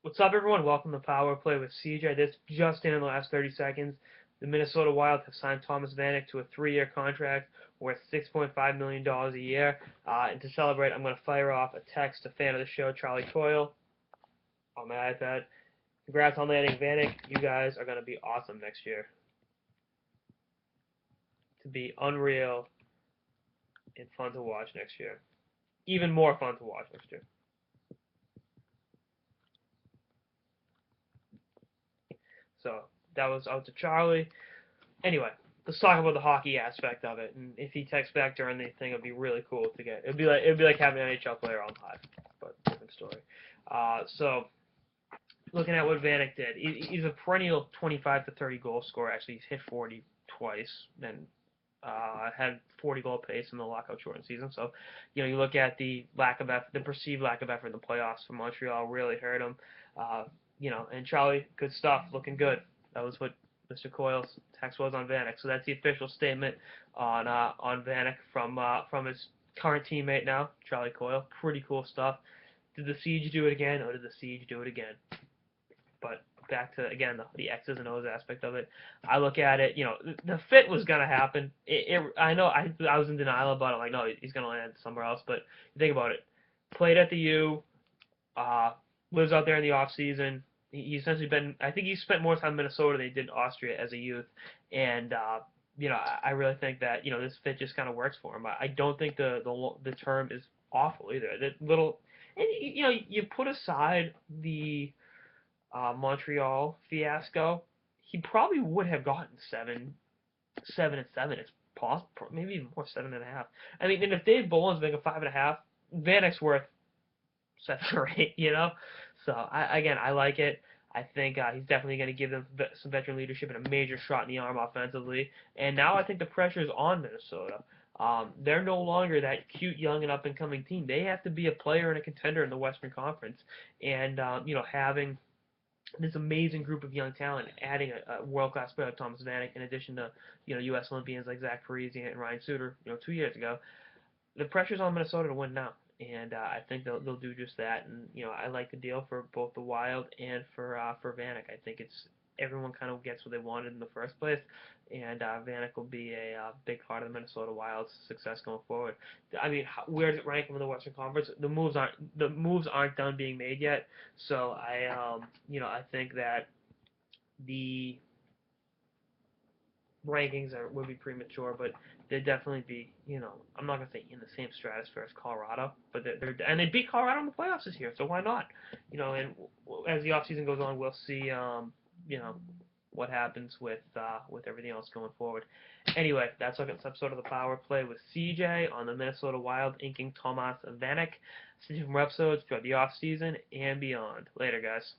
What's up, everyone? Welcome to Power Play with CJ. This just in the last 30 seconds. The Minnesota Wild have signed Thomas Vanek to a 3-year contract worth $6.5 million a year. And to celebrate, I'm going to fire off a text to fan of the show, Charlie Coyle, on my iPad. Congrats on landing Vanek. You guys are going to be awesome next year. To be unreal and fun to watch next year. Even more fun to watch next year. So that was out to Charlie. Anyway, let's talk about the hockey aspect of it. And if he texts back during the thing, it'd be really cool to get. It'd be like having an NHL player on live, but different story. So looking at what Vanek did, he's a perennial 25 to 30 goal scorer. Actually, he's hit 40 twice, and had 40 goal pace in the lockout shortened season. So, you look at the lack of effort, the perceived lack of effort in the playoffs for Montreal really hurt him. And Charlie, good stuff, looking good. That was what Mr. Coyle's text was on Vanek. So that's the official statement on Vanek from his current teammate now, Charlie Coyle. Pretty cool stuff. Did the Siege do it again, or did the Siege do it again? But back to again the X's and O's aspect of it. I look at it, the fit was gonna happen. I know I was in denial about it, like no, he's gonna land somewhere else. But think about it. Played at the U, uh, lives out there in the off season. He essentially been. I think he spent more time in Minnesota than he did in Austria as a youth, and I really think that this fit just kind of works for him. I don't think the term is awful either. The little, and you put aside the Montreal fiasco, he probably would have gotten 7 and 7. It's possible, maybe even more, 7.5. I mean, and if Dave Boland's making 5.5, Vanek's worth 7 or 8. So I like it. I think he's definitely going to give them some veteran leadership and a major shot in the arm offensively. And now I think the pressure is on Minnesota. They're no longer that cute, young, and up-and-coming team. They have to be a player and a contender in the Western Conference. And having this amazing group of young talent, adding a world-class player like Thomas Vanek, in addition to U.S. Olympians like Zach Parise and Ryan Suter, 2 years ago. The pressure's on Minnesota to win now, and I think they'll do just that. And I like the deal for both the Wild and for Vanek. I think it's everyone kind of gets what they wanted in the first place, and Vanek will be a big part of the Minnesota Wild's success going forward. I mean, where does it rank them in the Western Conference? The moves aren't done being made yet, so I think that the rankings would be premature, but they'd definitely be, I'm not gonna say in the same stratosphere as Colorado, but and they beat Colorado in the playoffs this year, so why not? And as the offseason goes on, we'll see, you know, what happens with everything else going forward. Anyway, that's like this episode of the Power Play with CJ on the Minnesota Wild inking Tomas Vanek. See you for more episodes throughout the offseason and beyond. Later, guys.